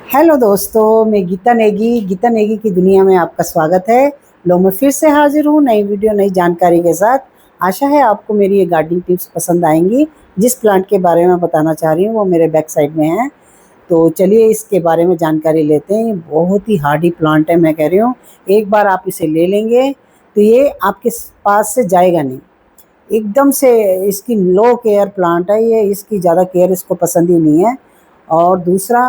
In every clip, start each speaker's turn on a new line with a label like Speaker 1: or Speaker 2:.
Speaker 1: Hello दोस्तों, मैं गीता नेगी की दुनिया में आपका स्वागत है। लो, मैं फिर से हाजिर हूँ नई वीडियो नई जानकारी के साथ। आशा है आपको मेरी ये गार्डनिंग टिप्स पसंद आएंगी। जिस प्लांट के बारे में बताना चाह रही हूँ वो मेरे बैक साइड में है। तो चलिए इसके बारे में जानकारी लेते हैं। ये बहुत ही हार्डी प्लांट है, मैं कह रही हूँ एक बार आप इसे ले लेंगे तो ये आपके पास से जाएगा नहीं। एकदम से इसकी लो केयर प्लांट है ये, इसकी ज़्यादा केयर इसको पसंद ही नहीं है। और दूसरा,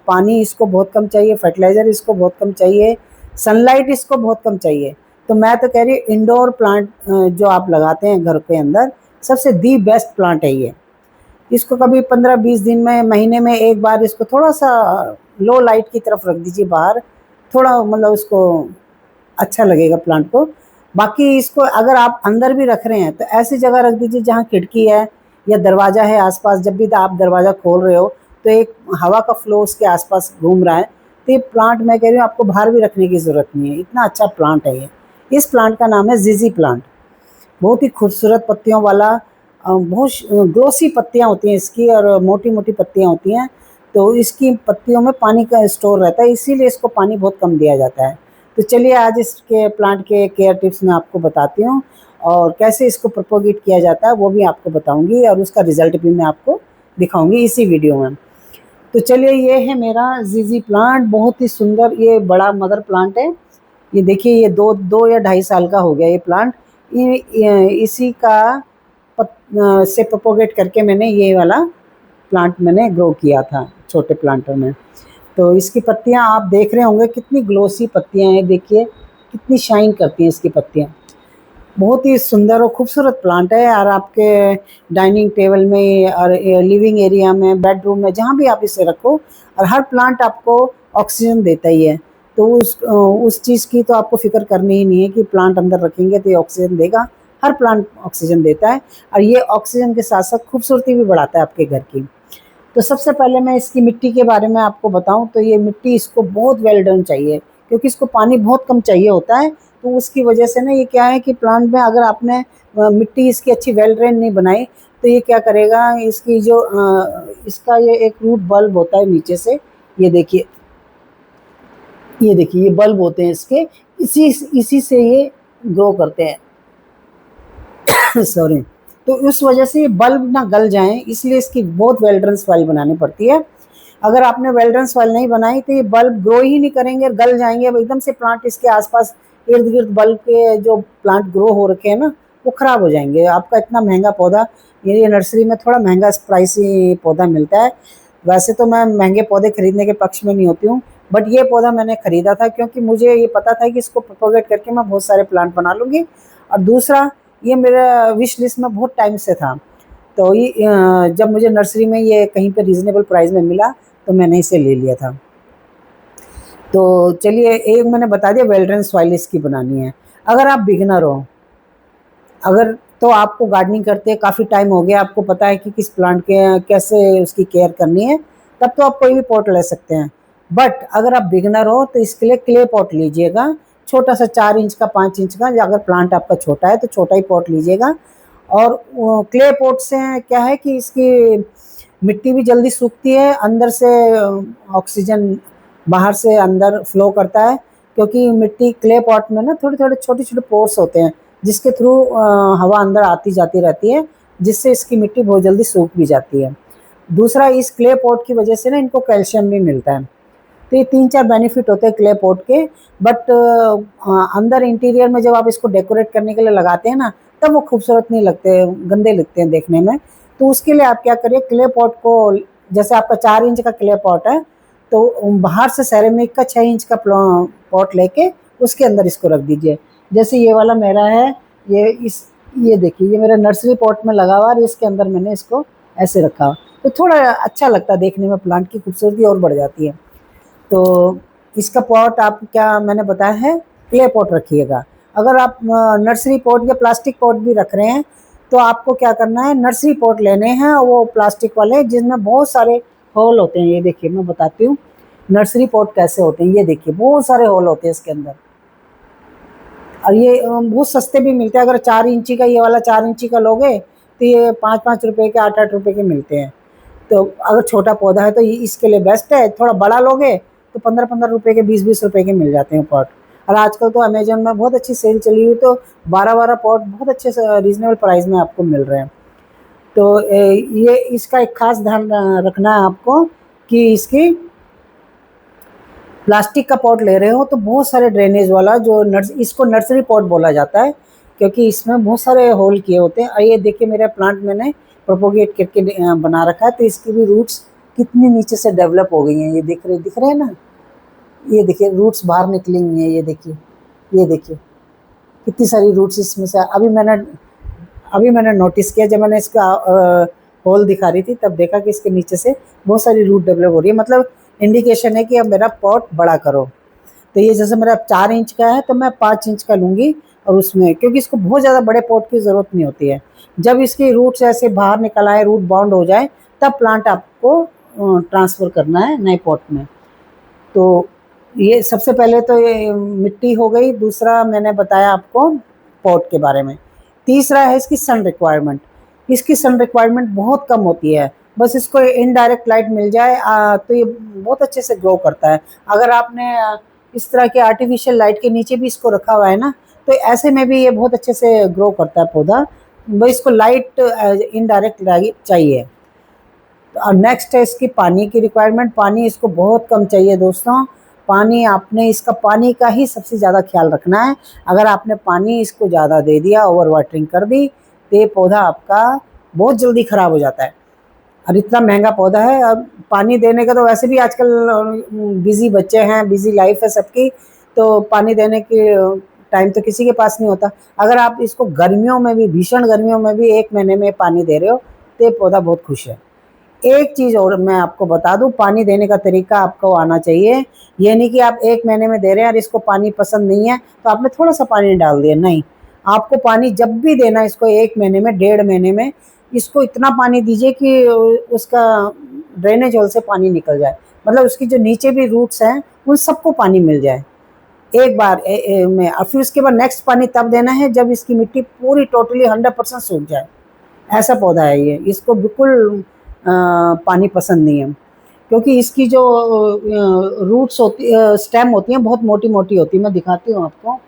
Speaker 1: पानी इसको बहुत कम चाहिए, फर्टिलाइज़र इसको बहुत कम चाहिए, सनलाइट इसको बहुत कम चाहिए। तो मैं तो कह रही हूँ इंडोर प्लांट जो आप लगाते हैं घर के अंदर, सबसे दी बेस्ट प्लांट है ये। इसको कभी 15-20 दिन में, महीने में एक बार इसको थोड़ा सा लो लाइट की तरफ रख दीजिए बाहर। थोड़ा मतलब उसको अच्छा लगेगा प्लांट को। बाकी इसको अगर आप अंदर भी रख रहे हैं तो ऐसी जगह रख दीजिए जहाँ खिड़की है या दरवाज़ा है आसपास। जब भी आप दरवाज़ा खोल रहे हो तो एक हवा का फ्लो उसके आसपास घूम रहा है। तो ये प्लांट, मैं कह रही हूँ, आपको बाहर भी रखने की ज़रूरत नहीं है, इतना अच्छा प्लांट है ये। इस प्लांट का नाम है जीजी प्लांट। बहुत ही खूबसूरत पत्तियों वाला, बहुत ग्लोसी पत्तियाँ होती हैं इसकी और मोटी मोटी पत्तियाँ होती हैं। तो इसकी पत्तियों में पानी का स्टोर रहता है, इसीलिए इसको पानी बहुत कम दिया जाता है। तो चलिए आज इसके प्लांट के केयर टिप्स मैं आपको बताती हूँ, और कैसे इसको प्रोपोगेट किया जाता है वो भी आपको बताऊंगी, और उसका रिजल्ट भी मैं आपको दिखाऊंगी इसी वीडियो में। तो चलिए, ये है मेरा जीजी प्लांट। बहुत ही सुंदर ये बड़ा मदर प्लांट है। ये देखिए, ये दो दो या 2.5 साल का हो गया ये प्लांट। इसी का से प्रोपोगेट करके मैंने ये वाला प्लांट मैंने ग्रो किया था छोटे प्लांटर में। तो इसकी पत्तियां आप देख रहे होंगे, कितनी ग्लोसी पत्तियां हैं। देखिए कितनी शाइन करती हैं इसकी पत्तियां। बहुत ही सुंदर और खूबसूरत प्लांट है। और आपके डाइनिंग टेबल में और लिविंग एरिया में, बेडरूम में, जहाँ भी आप इसे रखो। और हर प्लांट आपको ऑक्सीजन देता ही है। तो उस चीज़ की तो आपको फिक्र करनी ही नहीं है कि प्लांट अंदर रखेंगे तो ये ऑक्सीजन देगा। हर प्लांट ऑक्सीजन देता है, और ये ऑक्सीजन के साथ साथ खूबसूरती भी बढ़ाता है आपके घर की। तो सबसे पहले मैं इसकी मिट्टी के बारे में आपको बताऊं तो ये मिट्टी इसको बहुत वेल डन चाहिए, क्योंकि इसको पानी बहुत कम चाहिए होता है। तो उसकी वजह से ना, ये क्या है कि प्लांट में अगर आपने मिट्टी इसकी अच्छी वेल ड्रेन नहीं बनाई तो ये क्या करेगा, इसकी जो इसका ये एक रूट बल्ब होता है नीचे से। ये देखिए, ये देखिए, ये बल्ब होते हैं इसके, इसी इसी से ये ग्रो करते हैं। सॉरी। तो उस वजह से ये बल्ब ना गल जाएं, इसलिए इसकी बहुत वेल्ड्रन सॉइल बनानी पड़ती है। अगर आपने वेल्ड्रन सॉइल नहीं बनाई तो ये बल्ब ग्रो ही नहीं करेंगे, गल जाएंगे। अब एकदम से प्लांट इसके आसपास इर्द गिर्द बल्ब के जो प्लांट ग्रो हो रखे हैं ना, वो खराब हो जाएंगे। आपका इतना महंगा पौधा, ये नर्सरी में थोड़ा महंगा प्राइसी पौधा मिलता है। वैसे तो मैं महंगे पौधे खरीदने के पक्ष में नहीं होती हूँ, बट ये पौधा मैंने खरीदा था क्योंकि मुझे ये पता था कि इसको प्रोपोगेट करके मैं बहुत सारे प्लांट बना लूँगी। और दूसरा, ये मेरा विश लिस्ट में बहुत टाइम से था। तो ये जब मुझे नर्सरी में ये कहीं पे रीज़नेबल प्राइस में मिला तो मैंने इसे ले लिया था। तो चलिए, एक मैंने बता दिया वेल्ड्रन सॉइल इसकी बनानी है। अगर आप बिगिनर हो, अगर तो आपको गार्डनिंग करते काफ़ी टाइम हो गया, आपको पता है कि किस प्लांट के कैसे उसकी केयर करनी है, तब तो आप कोई भी पॉट ले सकते हैं। बट अगर आप बिगिनर हो तो इसके लिए क्ले पॉट लीजिएगा, छोटा सा 4 इंच का, 5 इंच का। या अगर प्लांट आपका छोटा है तो छोटा ही पॉट लीजिएगा। और क्ले पॉट से क्या है कि इसकी मिट्टी भी जल्दी सूखती है, अंदर से ऑक्सीजन बाहर से अंदर फ्लो करता है। क्योंकि मिट्टी क्ले पॉट में ना थोड़े थोड़े छोटे छोटे पोर्स होते हैं, जिसके थ्रू हवा अंदर आती जाती रहती है, जिससे इसकी मिट्टी बहुत जल्दी सूख भी जाती है। दूसरा, इस क्ले पॉट की वजह से ना इनको कैल्शियम भी मिलता है। तो ये 3-4 बेनिफिट होते हैं क्ले पॉट के। बट अंदर इंटीरियर में जब आप इसको डेकोरेट करने के लिए लगाते हैं ना, तब वो खूबसूरत नहीं लगते, गंदे लगते हैं देखने में। तो उसके लिए आप क्या करिए, क्ले पॉट को, जैसे आपका 4 इंच का क्ले पॉट है तो बाहर से सेरेमिक का 6 इंच का पॉट लेके उसके अंदर इसको रख दीजिए। जैसे ये वाला मेरा है, ये देखिए, ये मेरा नर्सरी पॉट में लगा हुआ है और इसके अंदर मैंने इसको ऐसे रखा हुआ। तो थोड़ा अच्छा लगता है देखने में, प्लांट की खूबसूरती और बढ़ जाती है। तो इसका पॉट आप, क्या मैंने बताया है, क्ले पॉट रखिएगा। अगर आप नर्सरी पॉट या प्लास्टिक पॉट भी रख रहे हैं तो आपको क्या करना है, नर्सरी पॉट लेने हैं वो प्लास्टिक वाले जिसमें बहुत सारे होल होते हैं। ये देखिए, मैं बताती हूँ नर्सरी पॉट कैसे होते हैं। ये देखिए, बहुत सारे होल होते हैं इसके अंदर। और ये बहुत सस्ते भी मिलते हैं। अगर 4 इंची का, ये वाला 4 इंची का लोगे तो ये 5-5 रुपए के, 8-8 रुपए के मिलते हैं। तो अगर छोटा पौधा है तो ये इसके लिए बेस्ट है। थोड़ा बड़ा लोगे तो 15-15 रुपए के, 20-20 रुपए के मिल जाते हैं पॉट। और आजकल तो अमेजोन में बहुत अच्छी सेल चली हुई, तो 12-12 पॉट बहुत अच्छे से रीजनेबल प्राइस में आपको मिल रहे हैं। तो ये इसका एक खास ध्यान रखना है आपको कि इसकी प्लास्टिक का पॉट ले रहे हो तो बहुत सारे ड्रेनेज वाला जो इसको नर्सरी पॉट बोला जाता है, क्योंकि इसमें बहुत सारे होल किए होते हैं। और ये देखिए मेरा प्लांट मैंने प्रोपोगेट करके बना रखा है, तो इसकी भी रूट्स कितनी नीचे से डेवलप हो गई हैं, ये दिख रहे हैं ना। ये देखिए रूट्स बाहर निकली हुई हैं, ये देखिए कितनी सारी रूट्स इसमें से। अभी मैंने नोटिस किया, जब मैंने इसका होल दिखा रही थी तब देखा कि इसके नीचे से बहुत सारी रूट डेवलप हो रही है, मतलब इंडिकेशन है कि अब मेरा पॉट बड़ा करो। तो ये जैसे मेरा 4 इंच का है तो मैं 5 इंच का लूँगी, और उसमें क्योंकि इसको बहुत ज़्यादा बड़े पॉट की ज़रूरत नहीं होती है। जब इसकी रूट्स ऐसे बाहर निकल आए, रूट बाउंड हो जाए, तब प्लांट आपको ट्रांसफ़र करना है नए पॉट में। तो ये सबसे पहले तो ये मिट्टी हो गई, दूसरा मैंने बताया आपको पॉट के बारे में। तीसरा है इसकी सन रिक्वायरमेंट। इसकी सन रिक्वायरमेंट बहुत कम होती है, बस इसको इनडायरेक्ट लाइट मिल जाए तो ये बहुत अच्छे से ग्रो करता है। अगर आपने इस तरह के आर्टिफिशियल लाइट के नीचे भी इसको रखा हुआ है ना, तो ऐसे में भी ये बहुत अच्छे से ग्रो करता है पौधा। बस इसको लाइट इनडायरेक्ट लाइट चाहिए। और नेक्स्ट है इसकी पानी की रिक्वायरमेंट। पानी इसको बहुत कम चाहिए दोस्तों। पानी आपने इसका पानी का ही सबसे ज़्यादा ख्याल रखना है। अगर आपने पानी इसको ज़्यादा दे दिया, ओवर वाटरिंग कर दी, तो ये पौधा आपका बहुत जल्दी ख़राब हो जाता है। और इतना महंगा पौधा है। अब पानी देने का तो वैसे भी आजकल बिज़ी बच्चे हैं, बिज़ी लाइफ है सबकी, तो पानी देने की टाइम तो किसी के पास नहीं होता। अगर आप इसको गर्मियों में भी, भीषण गर्मियों में भी 1 महीने में पानी दे रहे हो, तो ये पौधा बहुत खुश है। एक चीज़ और मैं आपको बता दूं, पानी देने का तरीका आपको आना चाहिए। ये नहीं कि आप 1 महीने में दे रहे हैं और इसको पानी पसंद नहीं है तो आपने थोड़ा सा पानी डाल दिया, नहीं। आपको पानी जब भी देना है इसको, 1 महीने में, 1.5 महीने में, इसको इतना पानी दीजिए कि उसका ड्रेनेज होल से पानी निकल जाए, मतलब उसकी जो नीचे भी रूट्स हैं उन सबको पानी मिल जाए एक बार में। और फिर उसके बाद नेक्स्ट पानी तब देना है जब इसकी मिट्टी पूरी टोटली 100% सूख जाए। ऐसा पौधा है ये, इसको बिल्कुल पानी पसंद नहीं है, क्योंकि इसकी जो रूट्स होती, स्टेम होती हैं, बहुत मोटी मोटी होती है। मैं दिखाती हूँ आपको,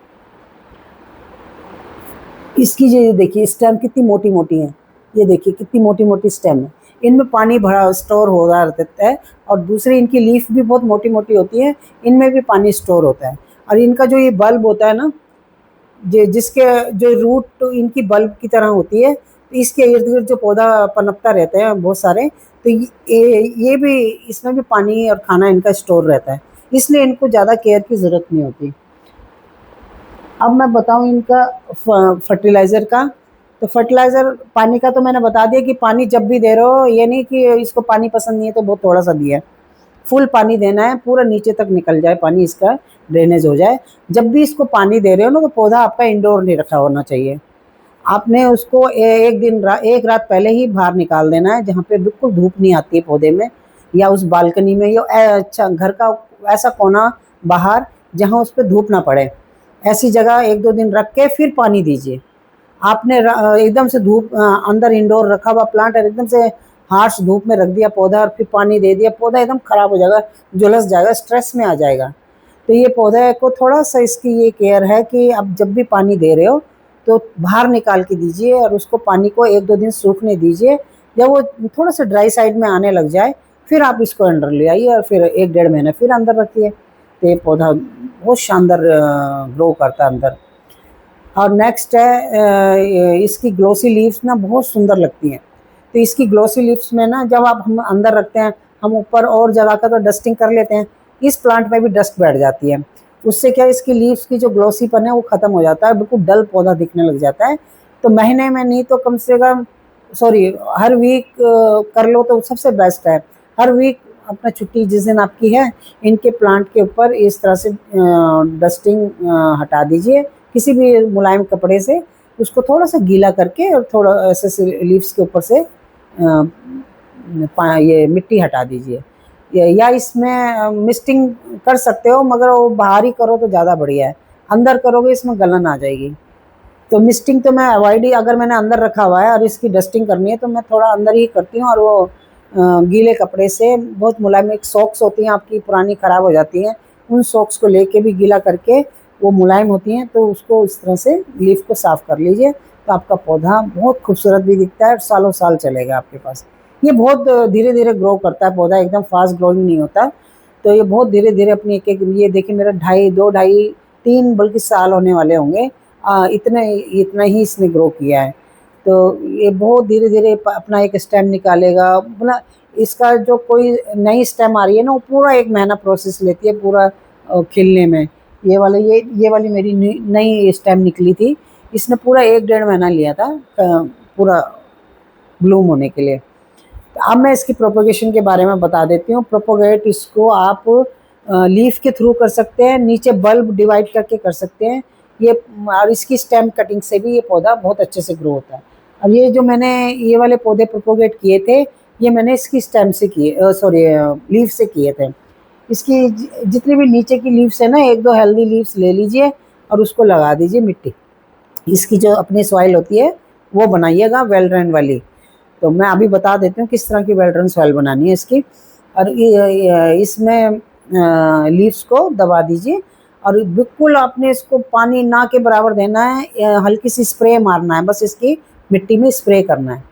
Speaker 1: इसकी जो देखिए स्टेम कितनी मोटी मोटी है, ये देखिए कितनी मोटी मोटी स्टेम है। इनमें पानी भरा स्टोर हो रहता है। और दूसरी इनकी लीफ भी बहुत मोटी मोटी होती है, इनमें भी पानी स्टोर होता है। और इनका जो ये बल्ब होता है ना, जिसके जो रूट इनकी बल्ब की तरह होती है, तो इसके इर्द गिर्द जो पौधा पनपता रहते हैं बहुत सारे, तो ये भी, इसमें भी पानी और खाना इनका स्टोर रहता है, इसलिए इनको ज़्यादा केयर की ज़रूरत नहीं होती। अब मैं बताऊं इनका फर्टिलाइज़र का। तो फर्टिलाइज़र पानी का तो मैंने बता दिया कि पानी जब भी दे रहे हो, ये नहीं कि इसको पानी पसंद नहीं है तो बहुत थोड़ा सा दिया। फुल पानी देना है, पूरा नीचे तक निकल जाए पानी, इसका ड्रेनेज हो जाए। जब भी इसको पानी दे रहे हो ना, तो पौधा आपका इंडोर नहीं रखा होना चाहिए। आपने उसको एक रात पहले ही बाहर निकाल देना है, जहाँ पे बिल्कुल धूप नहीं आती है पौधे में, या उस बालकनी में, या अच्छा घर का ऐसा कोना बाहर जहाँ उस पर धूप ना पड़े, ऐसी जगह 1-2 दिन रख के फिर पानी दीजिए। आपने एकदम से धूप अंदर इंडोर रखा हुआ प्लांट है, एकदम से हार्श धूप में रख दिया पौधा और फिर पानी दे दिया, पौधा एकदम खराब हो जाएगा, झुलस जाएगा, स्ट्रेस में आ जाएगा। तो ये पौधे को थोड़ा सा इसकी ये केयर है कि आप जब भी पानी दे रहे हो तो बाहर निकाल के दीजिए, और उसको पानी को 1-2 दिन सूखने दीजिए। जब वो थोड़ा सा ड्राई साइड में आने लग जाए, फिर आप इसको अंदर ले आइए और फिर 1-1.5 महीने फिर अंदर रखिए, तो ये पौधा बहुत शानदार ग्रो करता है अंदर। और नेक्स्ट है इसकी ग्लोसी लीव्स ना बहुत सुंदर लगती हैं। तो इसकी ग्लोसी लीव्स में ना, जब आप हम अंदर रखते हैं, हम ऊपर और जगह का तो डस्टिंग कर लेते हैं, इस प्लांट में भी डस्ट बैठ जाती है। उससे क्या, इसकी लीव्स की जो ग्लोसीपन है वो ख़त्म हो जाता है, बिल्कुल डल पौधा दिखने लग जाता है। तो महीने में नहीं तो कम से कम, सॉरी, हर वीक कर लो तो सबसे बेस्ट है। हर वीक अपना छुट्टी जिस दिन आपकी है, इनके प्लांट के ऊपर इस तरह से डस्टिंग हटा दीजिए किसी भी मुलायम कपड़े से, उसको थोड़ा सा गीला करके और थोड़ा ऐसे लीव्स के ऊपर से ये मिट्टी हटा दीजिए। या इसमें मिस्टिंग कर सकते हो, मगर वो बाहर ही करो तो ज़्यादा बढ़िया है, अंदर करोगे इसमें गलन आ जाएगी। तो मिस्टिंग तो मैं अवॉइड ही, अगर मैंने अंदर रखा हुआ है और इसकी डस्टिंग करनी है तो मैं थोड़ा अंदर ही करती हूँ, और वो गीले कपड़े से, बहुत मुलायम एक सॉक्स होती हैं आपकी पुरानी ख़राब हो जाती हैं, उन सॉक्स को लेके भी गीला करके वो मुलायम होती हैं, तो उसको इस तरह से लीफ को साफ़ कर लीजिए, तो आपका पौधा बहुत खूबसूरत भी दिखता है और सालों साल चलेगा आपके पास। ये बहुत धीरे धीरे ग्रो करता है पौधा, एकदम फास्ट ग्रोइंग नहीं होता, तो ये बहुत धीरे धीरे अपनी एक एक, ये देखिए मेरा 2.5 2 2.5 3 बल्कि साल होने वाले होंगे, इतने इतना ही इसने ग्रो किया है। तो ये बहुत धीरे धीरे अपना एक स्टेम निकालेगा, मतलब इसका जो कोई नई स्टेम आ रही है ना, वो पूरा 1 महीना प्रोसेस लेती है पूरा खिलने में। ये वाली मेरी नई स्टेम निकली थी, इसने पूरा 1 1.5 महीना लिया था पूरा ब्लूम होने के लिए। तो अब मैं इसकी प्रोपोगेशन के बारे में बता देती हूँ। प्रोपोगेट इसको आप लीफ के थ्रू कर सकते हैं, नीचे बल्ब डिवाइड करके कर सकते हैं, ये और इसकी स्टेम कटिंग से भी ये पौधा बहुत अच्छे से ग्रो होता है। अब ये जो मैंने ये वाले पौधे प्रोपोगेट किए थे, ये मैंने इसकी स्टेम से किए, सॉरी लीफ से किए थे। इसकी जितनी भी नीचे की लीव्स है ना, 1 2 हेल्दी लीव्स ले लीजिए और उसको लगा दीजिए मिट्टी। इसकी जो अपनी सॉइल होती है वो बनाइएगा वेल ड्रेन वाली। तो मैं अभी बता देती हूँ किस तरह की वेल ड्रेन सॉइल बनानी है इसकी। और इसमें लीव्स को दबा दीजिए और बिल्कुल आपने इसको पानी ना के बराबर देना है, हल्की सी स्प्रे मारना है, बस इसकी मिट्टी में स्प्रे करना है।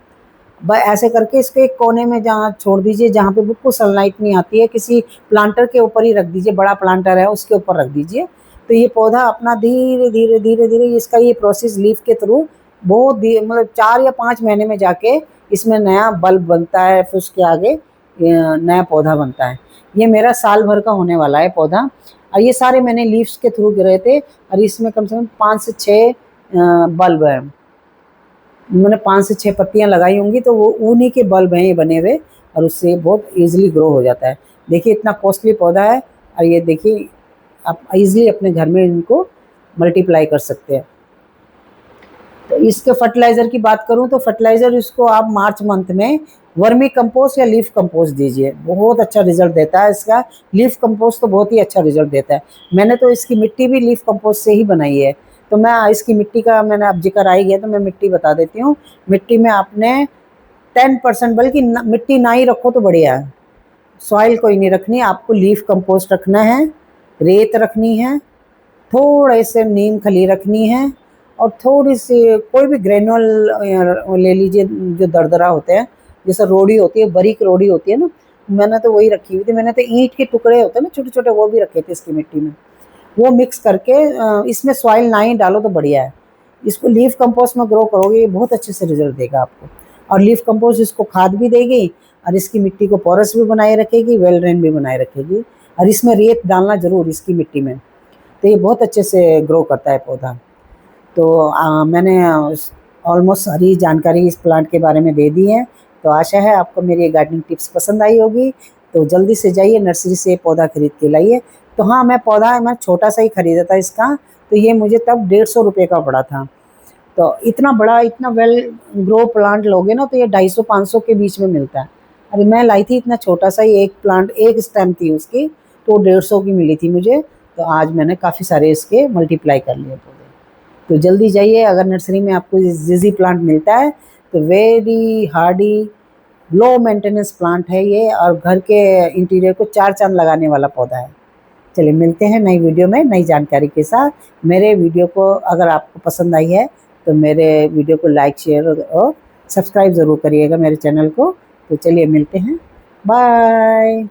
Speaker 1: ऐसे करके इसको एक कोने में जहाँ छोड़ दीजिए, जहाँ पे बिल्कुल सनलाइट नहीं आती है, किसी प्लांटर के ऊपर ही रख दीजिए, बड़ा प्लांटर है उसके ऊपर रख दीजिए। तो ये पौधा अपना धीरे धीरे धीरे धीरे इसका ये प्रोसेस लीफ के थ्रू बहुत मतलब 4 या 5 महीने में जाके इसमें नया बल्ब बनता है, फिर उसके आगे नया पौधा बनता है। ये मेरा साल भर का होने वाला है पौधा, और ये सारे मैंने लीव्स के थ्रू गिरे थे, और इसमें कम से कम 5 से 6 बल्ब हैं। मैंने 5 से 6 पत्तियां लगाई होंगी, तो वो उन्हीं के बल्ब हैं ये बने हुए, और उससे बहुत ईजिली ग्रो हो जाता है। देखिए इतना कॉस्टली पौधा है, और ये देखिए आप ईजिली अपने घर में इनको मल्टीप्लाई कर सकते हैं। तो इसके फर्टिलाइज़र की बात करूं तो फर्टिलाइज़र इसको आप मार्च मंथ में वर्मी कंपोस्ट या लीफ कंपोस्ट दीजिए, बहुत अच्छा रिजल्ट देता है इसका। लीफ कंपोस्ट तो बहुत ही अच्छा रिजल्ट देता है। मैंने तो इसकी मिट्टी भी लीफ कंपोस्ट से ही बनाई है। तो मैं इसकी मिट्टी का, मैंने अब जिक्र आ ही गया तो मैं मिट्टी बता देती हूँ। मिट्टी में आपने 10%, बल्कि मिट्टी ना ही रखो तो बढ़िया है, सॉइल कोई नहीं रखनी, आपको लीफ कंपोस्ट रखना है, रेत रखनी है, थोड़े से नीम खली रखनी है, और थोड़ी सी कोई भी ग्रेनुअल ले लीजिए जो दरदरा होते हैं, जैसे रोड़ी होती है, बारीक रोड़ी होती है ना, मैंने तो वही रखी हुई थी। मैंने तो ईंट के टुकड़े होते हैं ना छोटे छोटे, वो भी रखे थे इसकी मिट्टी में। वो मिक्स करके इसमें सॉइल ना ही डालो तो बढ़िया है। इसको लीफ कंपोस्ट में ग्रो करोगे, ये बहुत अच्छे से रिजल्ट देगा आपको। और लीफ कंपोस्ट इसको खाद भी देगी, और इसकी मिट्टी को पोरस भी बनाए रखेगी, वेल ड्रेन भी बनाए रखेगी। और इसमें रेत डालना जरूर इसकी मिट्टी में, तो ये बहुत अच्छे से ग्रो करता है पौधा। तो मैंने ऑलमोस्ट सारी जानकारी इस प्लांट के बारे में दे दी है। तो आशा है आपको मेरी गार्डनिंग टिप्स पसंद आई होगी। तो जल्दी से जाइए नर्सरी से पौधा खरीद के लाइए। तो हाँ, मैं छोटा सा ही खरीदा था इसका, तो ये मुझे तब 150 रुपये का पड़ा था। तो इतना बड़ा, इतना वेल ग्रो प्लांट लोगे ना, तो ये 250 500 के बीच में मिलता है। अरे मैं लाई थी इतना छोटा सा ही, एक प्लांट, एक स्टेम थी उसकी, तो 150 की मिली थी मुझे। तो आज मैंने काफ़ी सारे इसके मल्टीप्लाई कर लिए पौधे। तो जल्दी जाइए, अगर नर्सरी में आपको जिजी प्लांट मिलता है तो very Hardy low maintenance plant है ये, और घर के इंटीरियर को 4 चांद लगाने वाला पौधा है। चलिए मिलते हैं नई वीडियो में नई जानकारी के साथ। मेरे वीडियो को अगर आपको पसंद आई है तो मेरे वीडियो को लाइक, शेयर और सब्सक्राइब ज़रूर करिएगा मेरे चैनल को। तो चलिए मिलते हैं, बाय।